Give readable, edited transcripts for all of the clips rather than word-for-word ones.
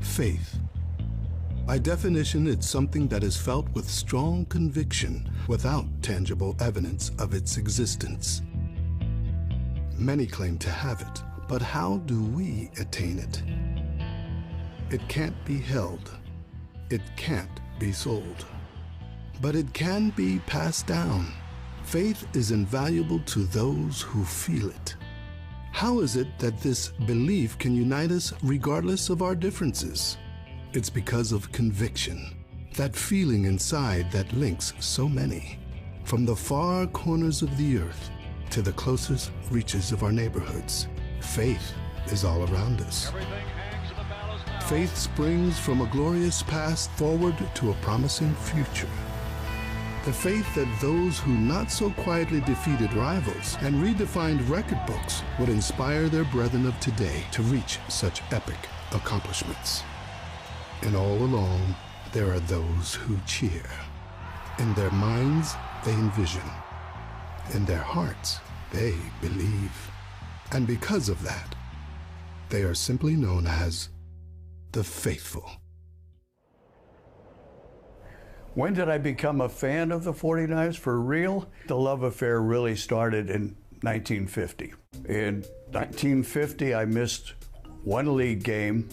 Faith. By definition, it's something that is felt with strong conviction without tangible evidence of its existence. Many claim to have it, but how do we attain it? It can't be held. It can't be sold. But it can be passed down. Faith is invaluable to those who feel it. How is it that this belief can unite us regardless of our differences? It's because of conviction, that feeling inside that links so many, from the far corners of the earth to the closest reaches of our neighborhoods. Faith is all around us. Faith springs from a glorious past forward to a promising future. The faith that those who not so quietly defeated rivals and redefined record books would inspire their brethren of today to reach such epic accomplishments. And all along, there are those who cheer. In their minds, they envision. In their hearts, they believe. And because of that, they are simply known as the faithful. When did I become a fan of the 49ers for real? The love affair really started in 1950. In 1950, I missed one league game.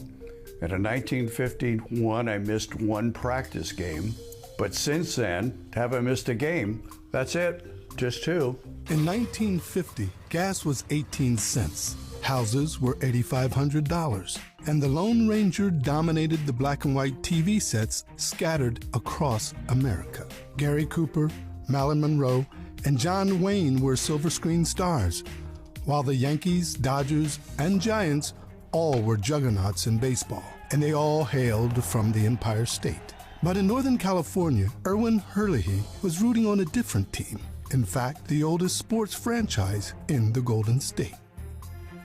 And in 1951, I missed one practice game. But since then, haven't missed a game. That's it, just two. In 1950, gas was 18 cents. Houses were $8,500. And the Lone Ranger dominated the black and white TV sets scattered across America. Gary Cooper, Marilyn Monroe, and John Wayne were silver screen stars, while the Yankees, Dodgers, and Giants all were juggernauts in baseball, and they all hailed from the Empire State. But in Northern California, Irwin Herlihy was rooting on a different team. In fact, the oldest sports franchise in the Golden State.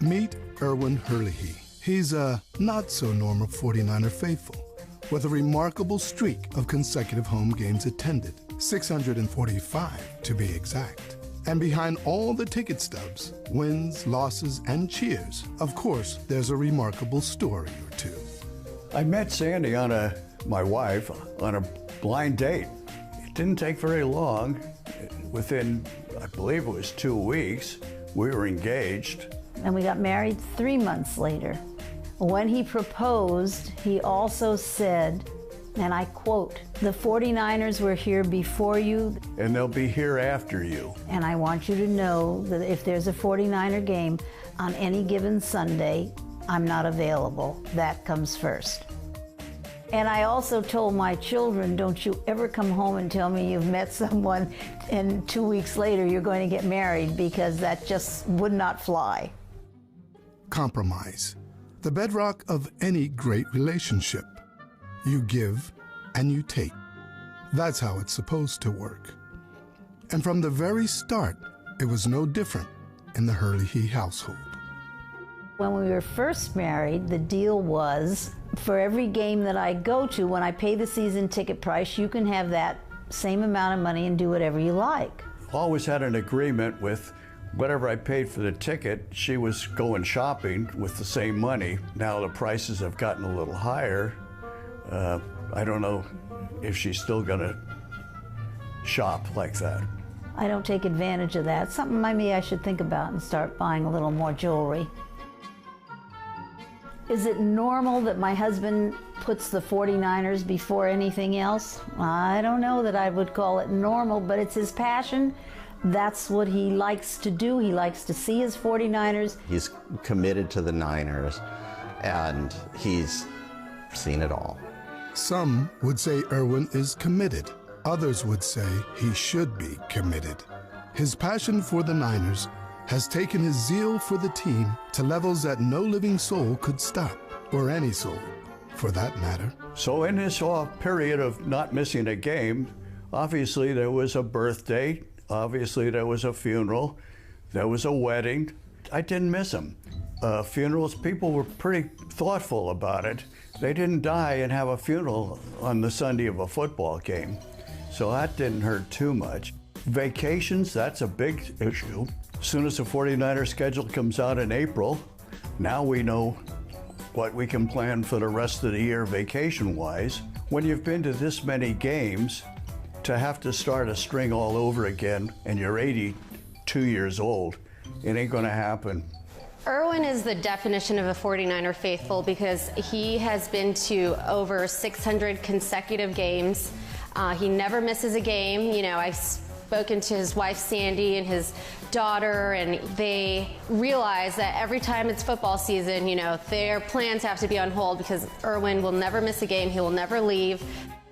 Meet Irwin Herlihy. He's a not-so-normal 49er faithful, with a remarkable streak of consecutive home games attended, 645 to be exact. And behind all the ticket stubs, wins, losses, and cheers, of course, there's a remarkable story or two. I met Sandy my wife, on a blind date. It didn't take very long. Within, I believe it was 2 weeks, we were engaged. And we got married 3 months later. When he proposed, he also said, and I quote, "The 49ers were here before you. And they'll be here after you. And I want you to know that if there's a 49er game on any given Sunday, I'm not available. That comes first." And I also told my children, don't you ever come home and tell me you've met someone and 2 weeks later you're going to get married, because that just would not fly. Compromise, the bedrock of any great relationship. You give and you take. That's how it's supposed to work. And from the very start, it was no different in the Herlihy household. When we were first married, the deal was, for every game that I go to, when I pay the season ticket price, you can have that same amount of money and do whatever you like. Always had an agreement with whatever I paid for the ticket, she was going shopping with the same money. Now the prices have gotten a little higher. I don't know if she's still gonna shop like that. I don't take advantage of that. Something maybe I should think about and start buying a little more jewelry. Is it normal that my husband puts the 49ers before anything else? I don't know that I would call it normal, but it's his passion. That's what he likes to do. He likes to see his 49ers. He's committed to the Niners, and he's seen it all. Some would say Irwin is committed. Others would say he should be committed. His passion for the Niners has taken his zeal for the team to levels that no living soul could stop, or any soul, for that matter. So in this period of not missing a game, obviously there was a birthday, obviously there was a funeral, there was a wedding. I didn't miss them. Funerals, people were pretty thoughtful about it. They didn't die and have a funeral on the Sunday of a football game, so that didn't hurt too much. Vacations, that's a big issue. As soon as the 49er schedule comes out in April, now we know what we can plan for the rest of the year vacation-wise. When you've been to this many games, to have to start a string all over again and you're 82 years old, it ain't gonna happen. Irwin is the definition of a 49er faithful because he has been to over 600 consecutive games. He never misses a game. You know, I've spoken to his wife Sandy and his daughter, and they realize that every time it's football season, you know, their plans have to be on hold because Irwin will never miss a game. He will never leave.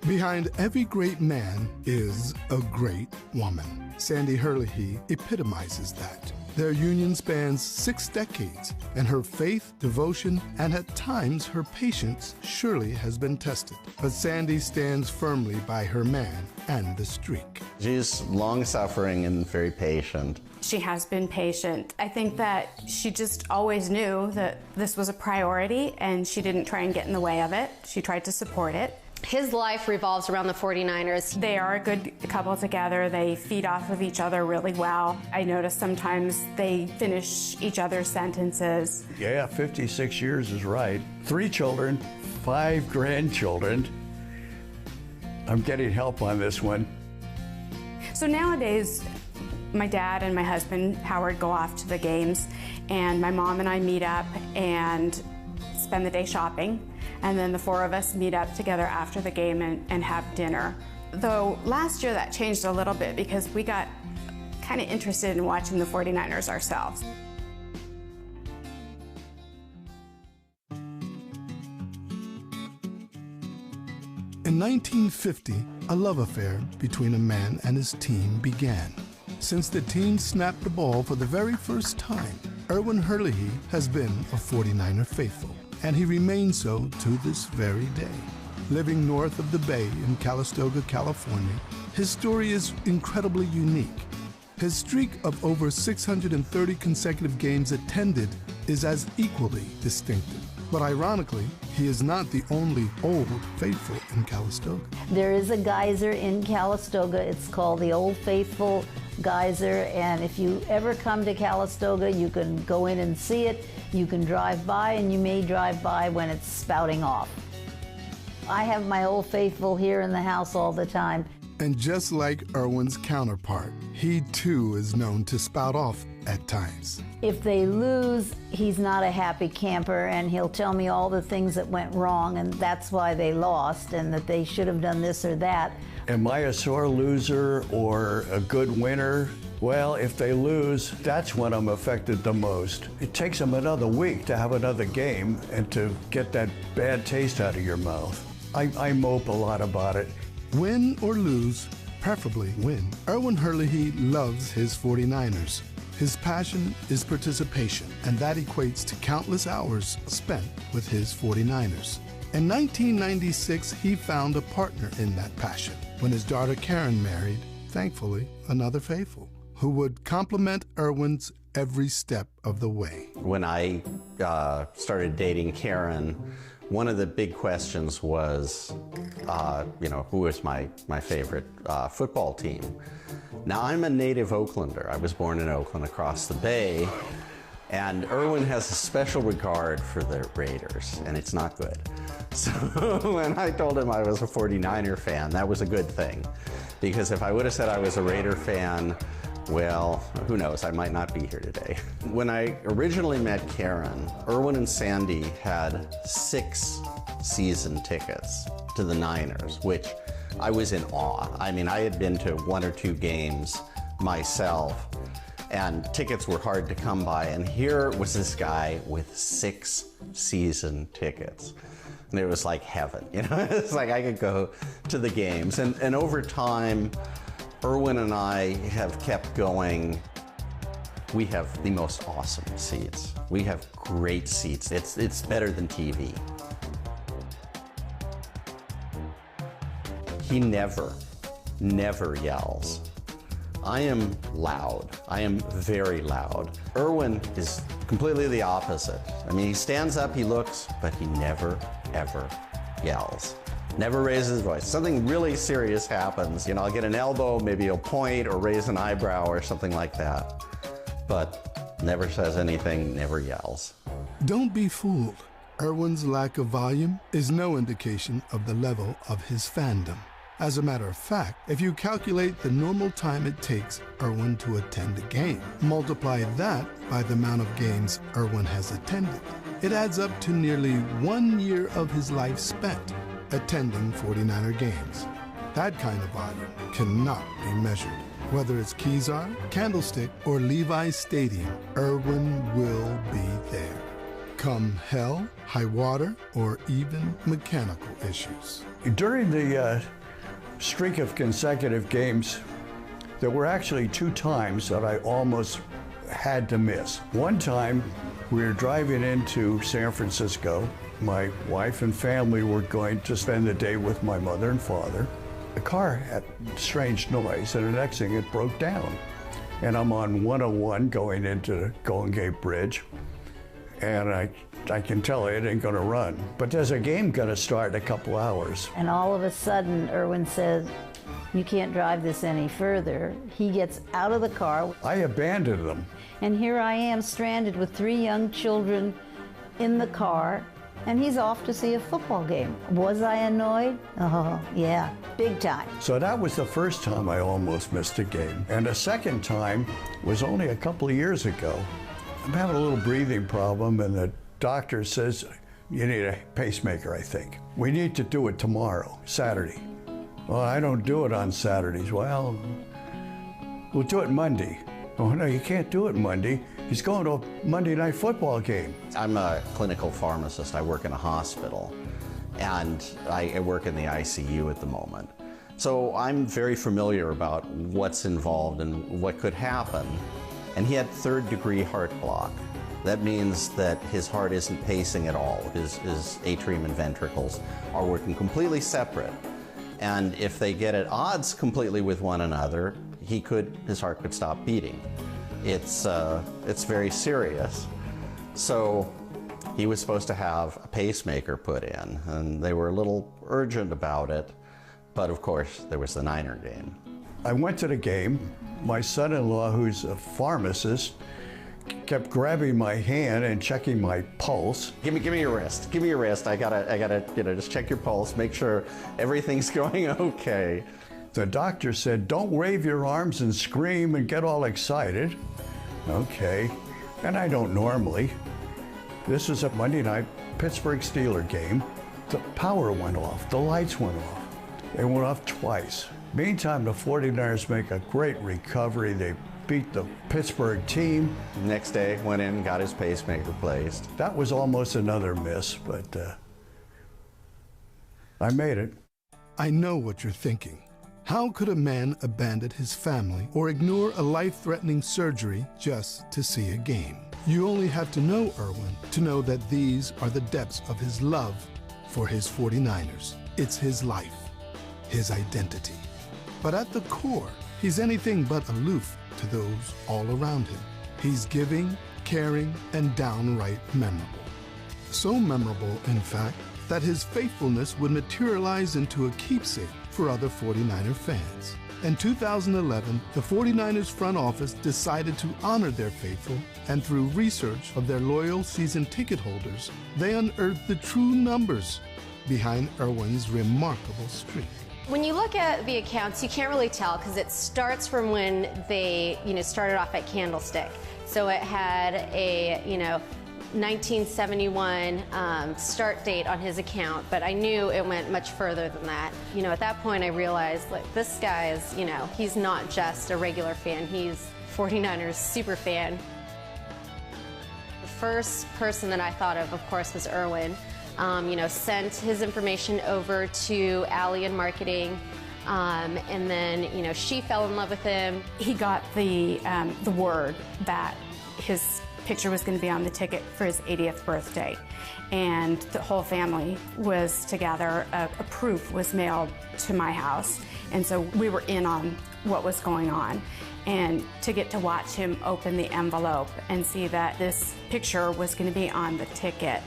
Behind every great man is a great woman. Sandy Herlihy epitomizes that. Their union spans 6 decades, and her faith, devotion, and at times her patience surely has been tested. But Sandy stands firmly by her man and the streak. She's long-suffering and very patient. She has been patient. I think that she just always knew that this was a priority, and she didn't try and get in the way of it. She tried to support it. His life revolves around the 49ers. They are a good couple together. They feed off of each other really well. I notice sometimes they finish each other's sentences. Yeah, 56 years is right. 3 children, 5 grandchildren. I'm getting help on this one. So nowadays, my dad and my husband, Howard, go off to the games, and my mom and I meet up and spend the day shopping. And then the 4 of us meet up together after the game and have dinner. Though last year that changed a little bit because we got kind of interested in watching the 49ers ourselves. In 1950, a love affair between a man and his team began. Since the team snapped the ball for the very first time, Irwin Herlihy has been a 49er faithful, and he remains so to this very day. Living north of the Bay in Calistoga, California, his story is incredibly unique. His streak of over 630 consecutive games attended is as equally distinctive. But ironically, he is not the only old faithful in Calistoga. There is a geyser in Calistoga. It's called the Old Faithful Geyser, and if you ever come to Calistoga, you can go in and see it. You can drive by, and you may drive by when it's spouting off. I have my Old Faithful here in the house all the time. And just like Irwin's counterpart, he too is known to spout off at times. If they lose, he's not a happy camper, and he'll tell me all the things that went wrong, and that's why they lost, and that they should have done this or that. Am I a sore loser or a good winner? Well, if they lose, that's when I'm affected the most. It takes them another week to have another game and to get that bad taste out of your mouth. I mope a lot about it. Win or lose, preferably win, Irwin Herlihy loves his 49ers. His passion is participation, and that equates to countless hours spent with his 49ers. In 1996, he found a partner in that passion when his daughter Karen married, thankfully, another faithful, who would complement Irwin's every step of the way. When I started dating Karen, one of the big questions was, who is my favorite football team? Now, I'm a native Oaklander. I was born in Oakland across the bay, and Irwin has a special regard for the Raiders, and it's not good. So when I told him I was a 49er fan, that was a good thing, because if I would have said I was a Raider fan, well, who knows, I might not be here today. When I originally met Karen, Irwin and Sandy had 6 season tickets to the Niners, which I was in awe. I mean, I had been to 1 or 2 games myself, and tickets were hard to come by, and here was this guy with 6 season tickets. And it was like heaven, you know? It's like I could go to the games. And over time, Irwin and I have kept going. We have the most awesome seats. We have great seats. It's better than TV. He never yells. I am loud. I am very loud. Irwin is completely the opposite. I mean, he stands up, he looks, but he never, ever yells. Never raises his voice. Something really serious happens, you know, I'll get an elbow, maybe he'll point or raise an eyebrow or something like that. But never says anything, never yells. Don't be fooled. Irwin's lack of volume is no indication of the level of his fandom. As a matter of fact, if you calculate the normal time it takes Irwin to attend a game, multiply that by the amount of games Irwin has attended, it adds up to nearly 1 year of his life spent attending 49er games. That kind of volume cannot be measured. Whether it's Kezar, Candlestick, or Levi's Stadium, Irwin will be there. Come hell, high water, or even mechanical issues. During the streak of consecutive games, there were actually 2 times that I almost had to miss. One time, we were driving into San Francisco. My wife and family were going to spend the day with my mother and father. The car had strange noise, and the next thing it broke down. And I'm on 101 going into Golden Gate Bridge, and I can tell it ain't gonna run. But there's a game gonna start in a couple hours. And all of a sudden, Irwin says, "You can't drive this any further." He gets out of the car. I abandoned them. And here I am stranded with 3 young children in the car, and he's off to see a football game. Was I annoyed? Oh, yeah, big time. So that was the first time I almost missed a game. And the second time was only a couple of years ago. I'm having a little breathing problem, and the doctor says, "You need a pacemaker, I think. We need to do it tomorrow, Saturday." "Well, I don't do it on Saturdays." "Well, we'll do it Monday." "Oh, no, you can't do it Monday. He's going to a Monday night football game." I'm a clinical pharmacist. I work in a hospital, and I work in the ICU at the moment. So I'm very familiar about what's involved and what could happen. And he had 3rd-degree heart block. That means that his heart isn't pacing at all. His atrium and ventricles are working completely separate. And if they get at odds completely with one another, his heart could stop beating. It's very serious. So he was supposed to have a pacemaker put in, and they were a little urgent about it. But of course, there was the Niner game. I went to the game. My son-in-law, who's a pharmacist, kept grabbing my hand and checking my pulse. Give me your wrist. Give me your wrist. I gotta, just check your pulse, make sure everything's going okay. The doctor said, "Don't wave your arms and scream and get all excited." Okay, and I don't normally. This was a Monday night Pittsburgh Steelers game. The power went off, the lights went off. They went off twice. Meantime, the 49ers make a great recovery. They beat the Pittsburgh team. Next day, went in and got his pacemaker placed. That was almost another miss, but I made it. I know what you're thinking. How could a man abandon his family or ignore a life-threatening surgery just to see a game? You only have to know Irwin to know that these are the depths of his love for his 49ers. It's his life, his identity. But at the core, he's anything but aloof to those all around him. He's giving, caring, and downright memorable. So memorable, in fact, that his faithfulness would materialize into a keepsake for other 49er fans. In 2011, the 49ers front office decided to honor their faithful, and through research of their loyal season ticket holders, they unearthed the true numbers behind Irwin's remarkable streak. When you look at the accounts, you can't really tell because it starts from when they, started off at Candlestick. So it had a, 1971 start date on his account, but I knew it went much further than that. At that point I realized, this guy is, he's not just a regular fan, he's 49ers super fan. The first person that I thought of course, was Irwin. Sent his information over to Allie in marketing, and then, she fell in love with him. He got the word that his picture was going to be on the ticket for his 80th birthday, and the whole family was together. A proof was mailed to my house, and so we were in on what was going on. And to get to watch him open the envelope and see that this picture was going to be on the ticket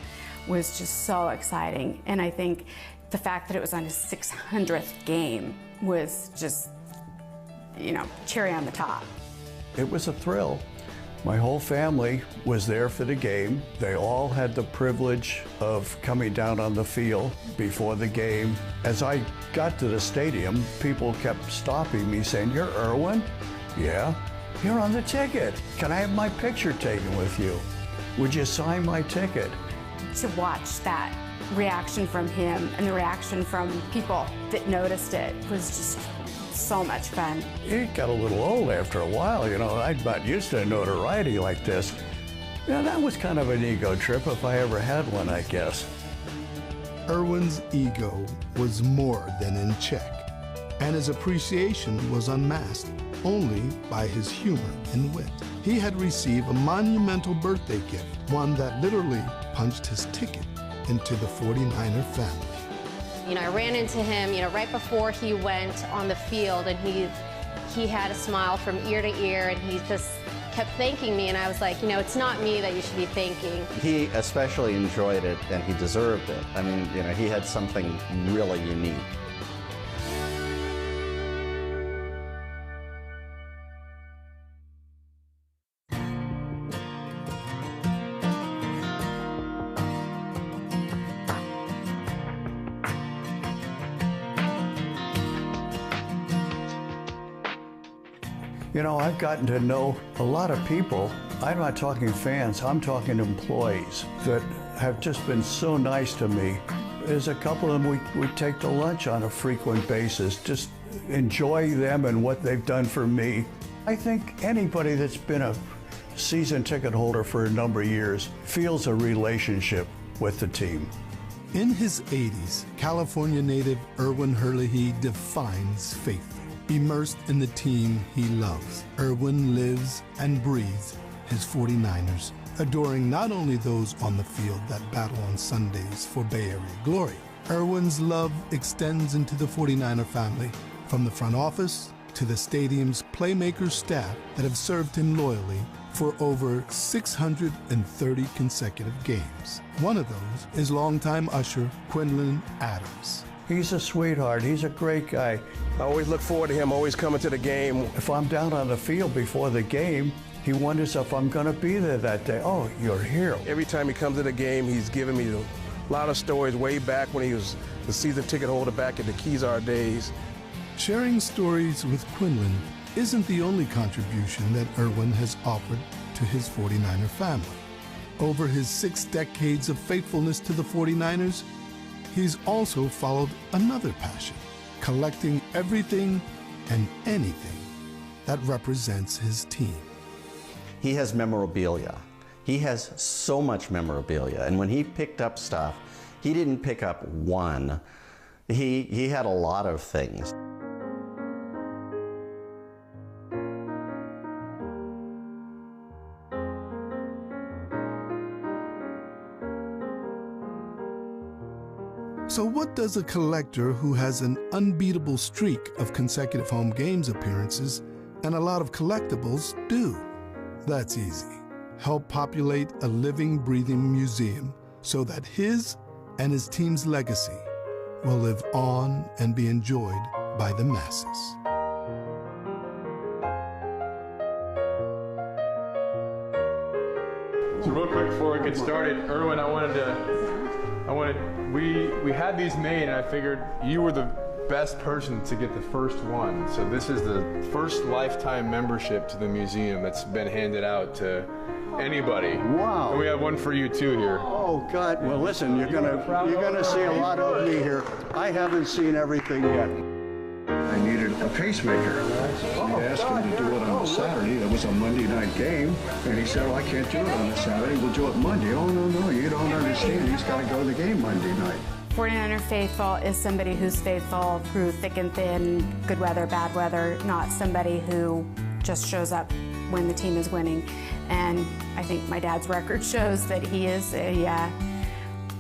was just so exciting. And I think the fact that it was on his 600th game was just, cherry on the top. It was a thrill. My whole family was there for the game. They all had the privilege of coming down on the field before the game. As I got to the stadium, people kept stopping me saying, "You're Irwin?" "Yeah." "You're on the ticket. Can I have my picture taken with you? Would you sign my ticket?" To watch that reaction from him and the reaction from people that noticed it was just so much fun. It got a little old after a while, you know. I'm not used to notoriety like this. Yeah, that was kind of an ego trip if I ever had one, I guess. Irwin's ego was more than in check, and his appreciation was unmasked only by his humor and wit. He had received a monumental birthday gift, one that literally punched his ticket into the 49er family. You know, I ran into him, right before he went on the field, and he had a smile from ear to ear, and he just kept thanking me, and I was like, it's not me that you should be thanking. He especially enjoyed it, and he deserved it. I mean, he had something really unique. I've gotten to know a lot of people. I'm not talking fans, I'm talking employees that have just been so nice to me. There's a couple of them we take to lunch on a frequent basis, just enjoy them and what they've done for me. I think anybody that's been a season ticket holder for a number of years feels a relationship with the team. In his 80s, California native Irwin Herlihy defines faith. Immersed in the team he loves, Irwin lives and breathes his 49ers, adoring not only those on the field that battle on Sundays for Bay Area glory. Irwin's love extends into the 49er family, from the front office to the stadium's playmakers staff that have served him loyally for over 630 consecutive games. One of those is longtime usher Quinlan Adams. He's a sweetheart. He's a great guy. I always look forward to him always coming to the game. If I'm down on the field before the game, he wonders if I'm going to be there that day. "Oh, you're here." Every time he comes to the game, he's giving me a lot of stories way back when he was the season ticket holder back in the Kezar days. Sharing stories with Quinlan isn't the only contribution that Irwin has offered to his 49er family. Over his 6 decades of faithfulness to the 49ers, he's also followed another passion, collecting everything and anything that represents his team. He has memorabilia. He has so much memorabilia. And when he picked up stuff, he didn't pick up one. He had a lot of things. So what does a collector who has an unbeatable streak of consecutive home games appearances and a lot of collectibles do? That's easy. Help populate a living, breathing museum so that his and his team's legacy will live on and be enjoyed by the masses. So real quick before we get started, Irwin, we had these made, and I figured you were the best person to get the first one. So this is the first lifetime membership to the museum that's been handed out to anybody. Wow. And we have one for you too here. Oh God, well listen, you're gonna see a lot of me here. I haven't seen everything yet. I needed a pacemaker. I asked him to do it on a Saturday. It was a Monday night game, and he said, "Well, I can't do it on a Saturday. We'll do it Monday." "Oh, no, you don't understand. He's got to go to the game Monday night." 49er faithful is somebody who's faithful through thick and thin, good weather, bad weather, not somebody who just shows up when the team is winning. And I think my dad's record shows that he is a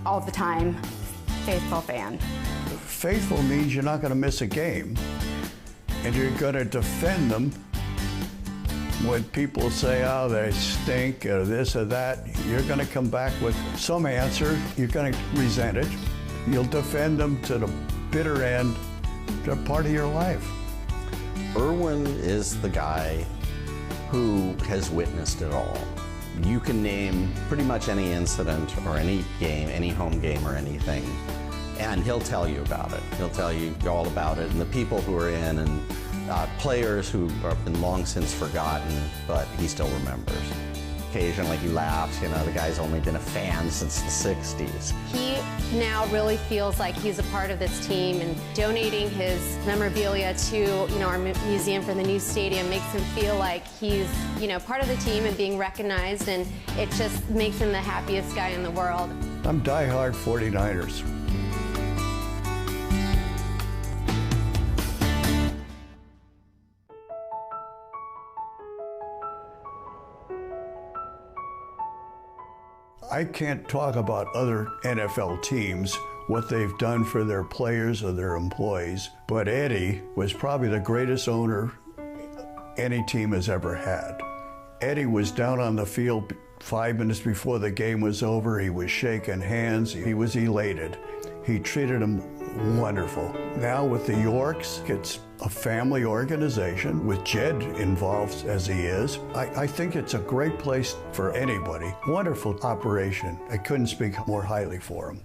all the time faithful fan. Faithful means you're not going to miss a game, and you're going to defend them when people say, "Oh, they stink," or this or that. You're going to come back with some answer. You're going to resent it. You'll defend them to the bitter end. They're part of your life. Irwin is the guy who has witnessed it all. You can name pretty much any incident or any game, any home game or anything, and he'll tell you about it. He'll tell you all about it, and the people who are in, and players who have been long since forgotten, but he still remembers. Occasionally he laughs, you know, the guy's only been a fan since the 60s. He now really feels like he's a part of this team, and donating his memorabilia to, you know, our museum for the new stadium makes him feel like he's, you know, part of the team and being recognized, and it just makes him the happiest guy in the world. I'm diehard 49ers. I can't talk about other NFL teams, what they've done for their players or their employees, but Eddie was probably the greatest owner any team has ever had. Eddie was down on the field 5 minutes before the game was over. He was shaking hands. He was elated. He treated them wonderful. Now with the Yorks, it's a family organization with Jed involved as he is. I think it's a great place for anybody. Wonderful operation. I couldn't speak more highly for him.